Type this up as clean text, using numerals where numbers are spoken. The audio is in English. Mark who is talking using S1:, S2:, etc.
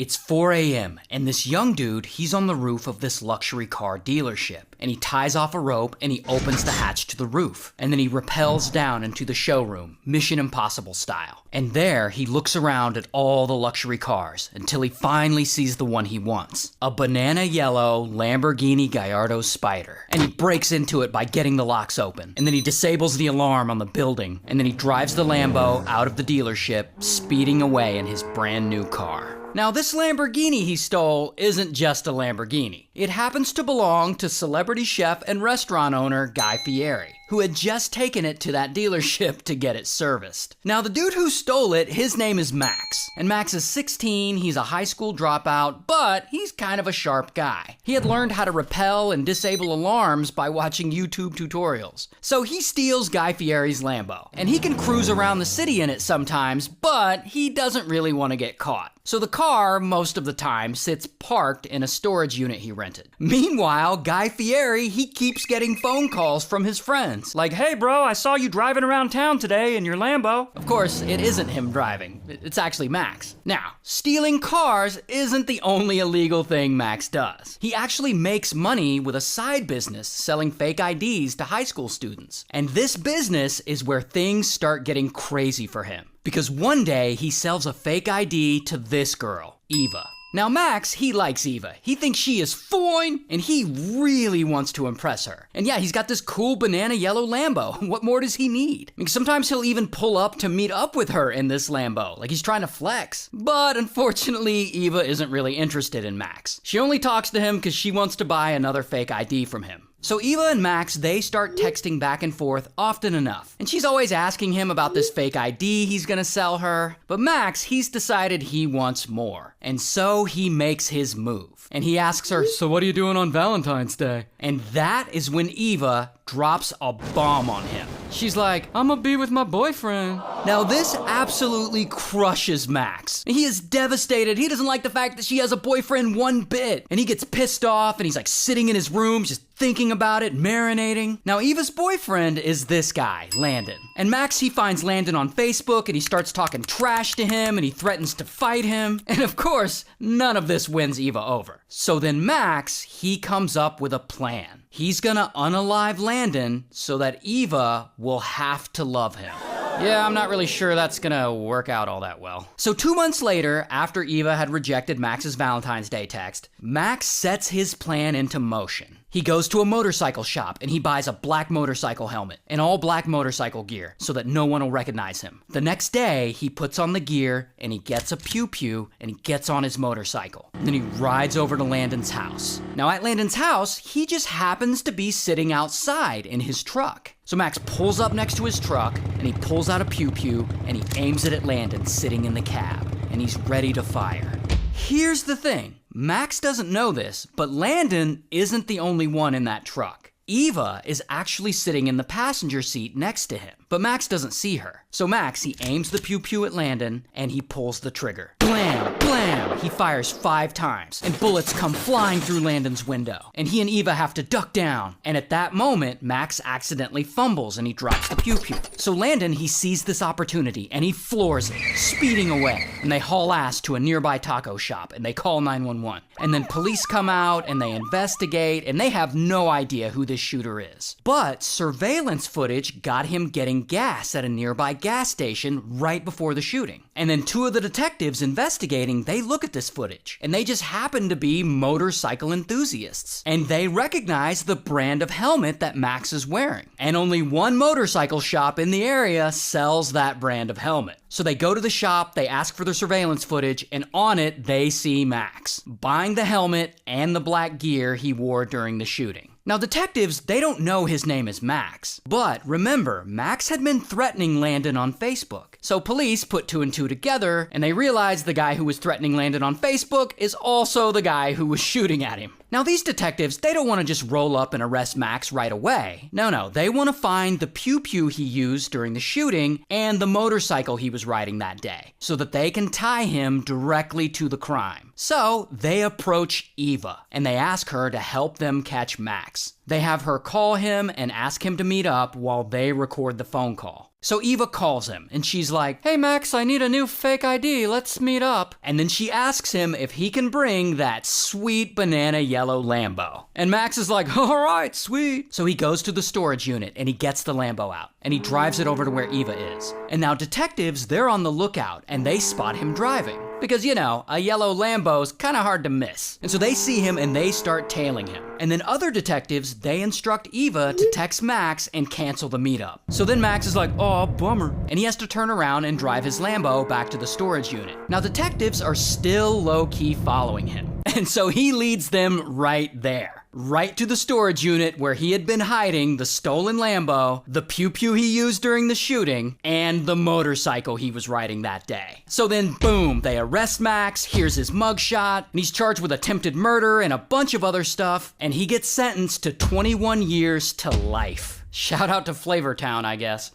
S1: It's 4 a.m. and this young dude, he's on the roof of this luxury car dealership. And he ties off a rope and he opens the hatch to the roof. And then he rappels down into the showroom, Mission Impossible style. And there he looks around at all the luxury cars until he finally sees the one he wants. A banana yellow Lamborghini Gallardo Spider. And he breaks into it by getting the locks open. And then he disables the alarm on the building. And then he drives the Lambo out of the dealership, speeding away in his brand new car. Now, this Lamborghini he stole isn't just a Lamborghini. It happens to belong to celebrity chef and restaurant owner Guy Fieri, who had just taken it to that dealership to get it serviced. Now, the dude who stole it, his name is Max. And Max is 16, he's a high school dropout, but he's kind of a sharp guy. He had learned how to repel and disable alarms by watching YouTube tutorials. So he steals Guy Fieri's Lambo, and he can cruise around the city in it sometimes, but he doesn't really want to get caught. So the car, most of the time, sits parked in a storage unit he rented. Meanwhile, Guy Fieri, he keeps getting phone calls from his friends. Like, hey bro, I saw you driving around town today in your Lambo. Of course, it isn't him driving. It's actually Max. Now, stealing cars isn't the only illegal thing Max does. He actually makes money with a side business selling fake IDs to high school students. And this business is where things start getting crazy for him. Because one day, he sells a fake ID to this girl, Eva. Now Max, he likes Eva. He thinks she is fine, and he really wants to impress her. And yeah, he's got this cool banana yellow Lambo. What more does he need? I mean, sometimes he'll even pull up to meet up with her in this Lambo, like he's trying to flex. But unfortunately, Eva isn't really interested in Max. She only talks to him because she wants to buy another fake ID from him. So Eva and Max, they start texting back and forth often enough. And she's always asking him about this fake ID he's gonna sell her. But Max, he's decided he wants more. And so he makes his move. And he asks her, so what are you doing on Valentine's Day? And that is when Eva drops a bomb on him. She's like, I'm gonna be with my boyfriend. Now this absolutely crushes Max. He is devastated. He doesn't like the fact that she has a boyfriend one bit. And he gets pissed off and he's like sitting in his room just thinking about it, marinating. Now Eva's boyfriend is this guy, Landon. And Max, he finds Landon on Facebook and he starts talking trash to him and he threatens to fight him. And of course, none of this wins Eva over. So then Max, he comes up with a plan. He's gonna unalive Landon so that Eva will have to love him. Yeah, I'm not really sure that's gonna work out all that well. So 2 months later, after Eva had rejected Max's Valentine's Day text, Max sets his plan into motion. He goes to a motorcycle shop and he buys a black motorcycle helmet and all black motorcycle gear so that no one will recognize him. The next day, he puts on the gear and he gets a pew-pew and he gets on his motorcycle. Then he rides over to Landon's house. Now at Landon's house, he just happens to be sitting outside in his truck. So Max pulls up next to his truck and he pulls out a pew-pew and he aims it at Landon sitting in the cab and he's ready to fire. Here's the thing. Max doesn't know this, but Landon isn't the only one in that truck. Eva is actually sitting in the passenger seat next to him, but Max doesn't see her. So Max, he aims the pew-pew at Landon and he pulls the trigger. Blam, blam, he fires 5 times and bullets come flying through Landon's window and he and Eva have to duck down. And at that moment, Max accidentally fumbles and he drops the pew-pew. So Landon, he sees this opportunity and he floors it, speeding away. And they haul ass to a nearby taco shop and they call 911. And then police come out and they investigate and they have no idea who this shooter is. But surveillance footage got him getting gas at a nearby gas station right before the shooting. And then 2 of the detectives investigating, they look at this footage and they just happen to be motorcycle enthusiasts. And they recognize the brand of helmet that Max is wearing. And only one motorcycle shop in the area sells that brand of helmet. So they go to the shop, they ask for the surveillance footage, and on it, they see Max buying the helmet and the black gear he wore during the shooting. Now detectives, they don't know his name is Max. But remember, Max had been threatening Landon on Facebook. So police put 2 and 2 together, and they realized the guy who was threatening Landon on Facebook is also the guy who was shooting at him. Now these detectives, they don't want to just roll up and arrest Max right away. No, they want to find the pew-pew he used during the shooting and the motorcycle he was riding that day, so that they can tie him directly to the crime. So they approach Eva, and they ask her to help them catch Max. They have her call him and ask him to meet up while they record the phone call. So Eva calls him, and she's like, "Hey Max, I need a new fake ID, let's meet up." And then she asks him if he can bring that sweet banana yellow Lambo. And Max is like, "Alright, sweet." So he goes to the storage unit, and he gets the Lambo out, and he drives it over to where Eva is. And now detectives, they're on the lookout, and they spot him driving. Because, you know, a yellow Lambo's kind of hard to miss. And so they see him and they start tailing him. And then other detectives, they instruct Eva to text Max and cancel the meetup. So then Max is like, "Oh, bummer." And he has to turn around and drive his Lambo back to the storage unit. Now detectives are still low-key following him. And so he leads them right there. Right to the storage unit where he had been hiding the stolen Lambo, the pew-pew he used during the shooting, and the motorcycle he was riding that day. So then, boom, they arrest Max, here's his mugshot, and he's charged with attempted murder and a bunch of other stuff, and he gets sentenced to 21 years to life. Shout out to Flavortown, I guess.